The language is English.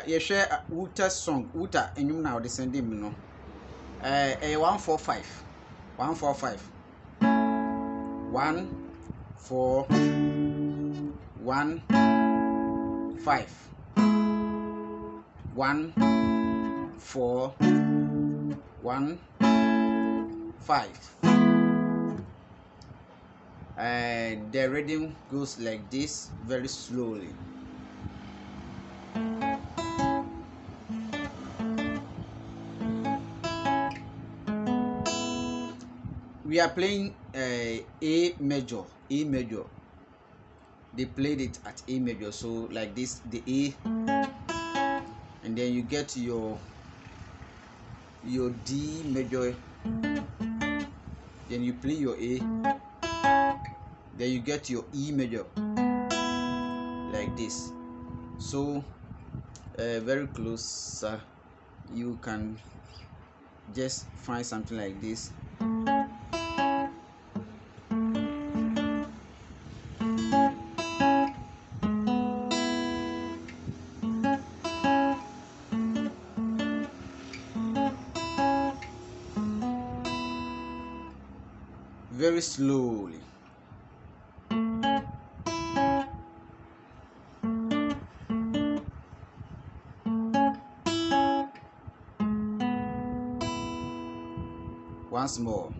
you share Wutah song. Wutah, and you now descending me no. 145. 145. 1 4 1 5 1 4 1 5. And the rhythm goes like this, very slowly. We are playing A major. A major. They played it at A major, so like this, the A, and then you get your D major, then you play your A, then you get your E major, like this. So very close. You can just find something like this. Very slowly. Once more.